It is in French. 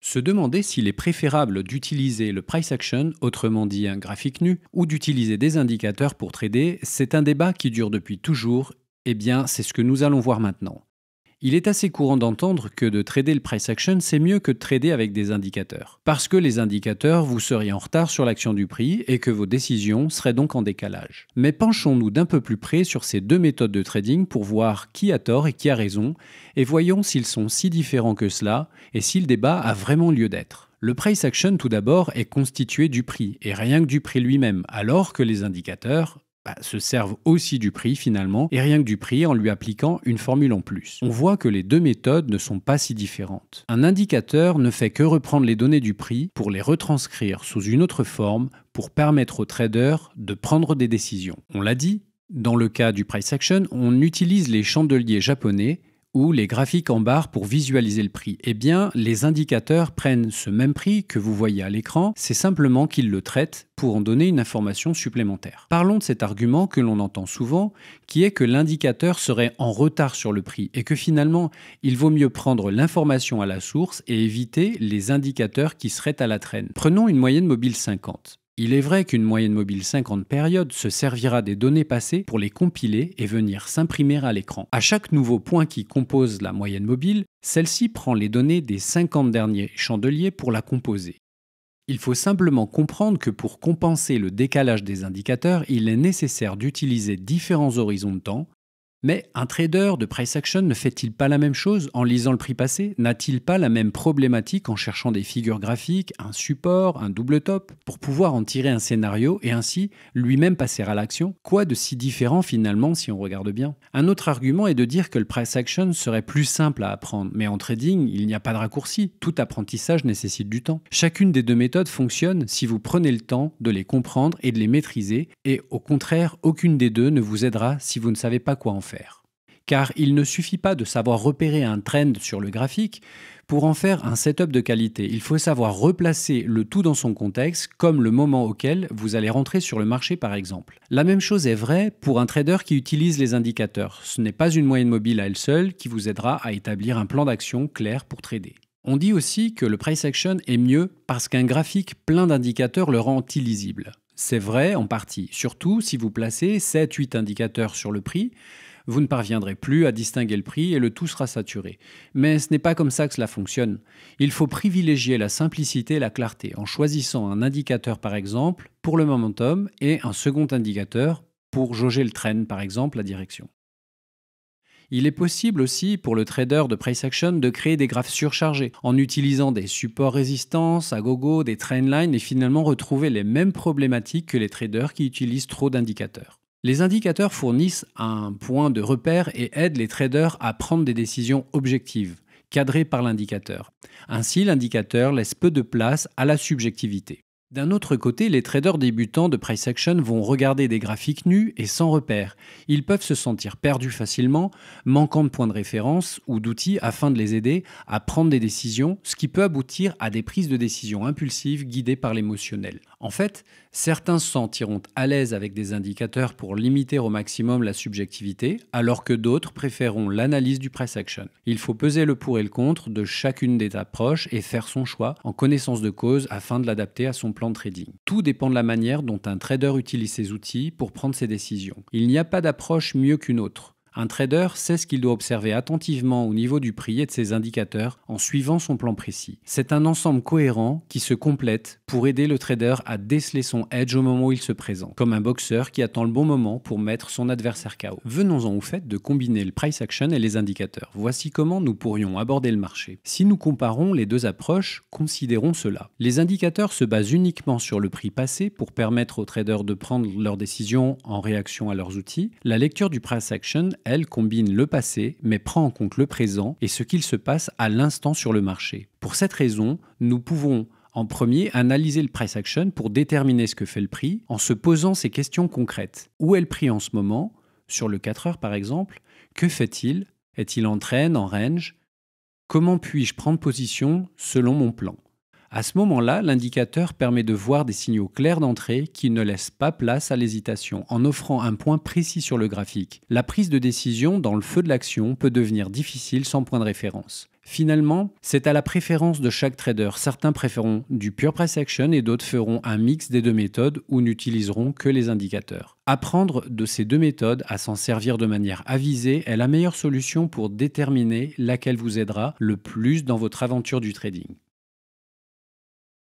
Se demander s'il est préférable d'utiliser le price action, autrement dit un graphique nu, ou d'utiliser des indicateurs pour trader, c'est un débat qui dure depuis toujours. Eh bien, c'est ce que nous allons voir maintenant. Il est assez courant d'entendre que de trader le price action, c'est mieux que de trader avec des indicateurs. Parce que les indicateurs, vous seriez en retard sur l'action du prix et que vos décisions seraient donc en décalage. Mais penchons-nous d'un peu plus près sur ces deux méthodes de trading pour voir qui a tort et qui a raison, et voyons s'ils sont si différents que cela et si le débat a vraiment lieu d'être. Le price action, tout d'abord, est constitué du prix, et rien que du prix lui-même, alors que les indicateurs se servent aussi du prix finalement, et rien que du prix en lui appliquant une formule en plus. On voit que les deux méthodes ne sont pas si différentes. Un indicateur ne fait que reprendre les données du prix pour les retranscrire sous une autre forme pour permettre aux traders de prendre des décisions. On l'a dit, dans le cas du price action, on utilise les chandeliers japonais ou les graphiques en barre pour visualiser le prix. Eh bien, les indicateurs prennent ce même prix que vous voyez à l'écran, c'est simplement qu'ils le traitent pour en donner une information supplémentaire. Parlons de cet argument que l'on entend souvent, qui est que l'indicateur serait en retard sur le prix et que finalement, il vaut mieux prendre l'information à la source et éviter les indicateurs qui seraient à la traîne. Prenons une moyenne mobile 50. Il est vrai qu'une moyenne mobile 50 périodes se servira des données passées pour les compiler et venir s'imprimer à l'écran. À chaque nouveau point qui compose la moyenne mobile, celle-ci prend les données des 50 derniers chandeliers pour la composer. Il faut simplement comprendre que pour compenser le décalage des indicateurs, il est nécessaire d'utiliser différents horizons de temps. Mais un trader de price action ne fait-il pas la même chose en lisant le prix passé? N'a-t-il pas la même problématique en cherchant des figures graphiques, un support, un double top, pour pouvoir en tirer un scénario et ainsi lui-même passer à l'action? Quoi de si différent finalement si on regarde bien? Un autre argument est de dire que le price action serait plus simple à apprendre, mais en trading, il n'y a pas de raccourci, tout apprentissage nécessite du temps. Chacune des deux méthodes fonctionne si vous prenez le temps de les comprendre et de les maîtriser, et au contraire, aucune des deux ne vous aidera si vous ne savez pas quoi en faire. Car il ne suffit pas de savoir repérer un trend sur le graphique pour en faire un setup de qualité. Il faut savoir replacer le tout dans son contexte, comme le moment auquel vous allez rentrer sur le marché par exemple. La même chose est vraie pour un trader qui utilise les indicateurs. Ce n'est pas une moyenne mobile à elle seule qui vous aidera à établir un plan d'action clair pour trader. On dit aussi que le price action est mieux parce qu'un graphique plein d'indicateurs le rend illisible. C'est vrai en partie, surtout si vous placez 7-8 indicateurs sur le prix. Vous ne parviendrez plus à distinguer le prix et le tout sera saturé. Mais ce n'est pas comme ça que cela fonctionne. Il faut privilégier la simplicité et la clarté en choisissant un indicateur par exemple pour le momentum et un second indicateur pour jauger le trend par exemple la direction. Il est possible aussi pour le trader de price action de créer des graphes surchargés en utilisant des supports résistance, à gogo, des trendlines et finalement retrouver les mêmes problématiques que les traders qui utilisent trop d'indicateurs. Les indicateurs fournissent un point de repère et aident les traders à prendre des décisions objectives, cadrées par l'indicateur. Ainsi, l'indicateur laisse peu de place à la subjectivité. D'un autre côté, les traders débutants de price action vont regarder des graphiques nus et sans repère. Ils peuvent se sentir perdus facilement, manquant de points de référence ou d'outils afin de les aider à prendre des décisions, ce qui peut aboutir à des prises de décision impulsives guidées par l'émotionnel. En fait, certains se sentiront à l'aise avec des indicateurs pour limiter au maximum la subjectivité, alors que d'autres préféreront l'analyse du price action. Il faut peser le pour et le contre de chacune des approches et faire son choix en connaissance de cause afin de l'adapter à son plan de trading. Tout dépend de la manière dont un trader utilise ses outils pour prendre ses décisions. Il n'y a pas d'approche mieux qu'une autre. Un trader sait ce qu'il doit observer attentivement au niveau du prix et de ses indicateurs en suivant son plan précis. C'est un ensemble cohérent qui se complète pour aider le trader à déceler son edge au moment où il se présente, comme un boxeur qui attend le bon moment pour mettre son adversaire KO. Venons-en au fait de combiner le price action et les indicateurs. Voici comment nous pourrions aborder le marché. Si nous comparons les deux approches, considérons cela. Les indicateurs se basent uniquement sur le prix passé pour permettre aux traders de prendre leurs décisions en réaction à leurs outils. La lecture du price action, elle, combine le passé, mais prend en compte le présent et ce qu'il se passe à l'instant sur le marché. Pour cette raison, nous pouvons en premier analyser le price action pour déterminer ce que fait le prix en se posant ces questions concrètes. Où est le prix en ce moment? Sur le 4 heures par exemple. Que fait-il? Est-il en trend, en range? Comment puis-je prendre position selon mon plan? À ce moment-là, l'indicateur permet de voir des signaux clairs d'entrée qui ne laissent pas place à l'hésitation en offrant un point précis sur le graphique. La prise de décision dans le feu de l'action peut devenir difficile sans point de référence. Finalement, c'est à la préférence de chaque trader. Certains préféreront du pure price action et d'autres feront un mix des deux méthodes ou n'utiliseront que les indicateurs. Apprendre de ces deux méthodes à s'en servir de manière avisée est la meilleure solution pour déterminer laquelle vous aidera le plus dans votre aventure du trading.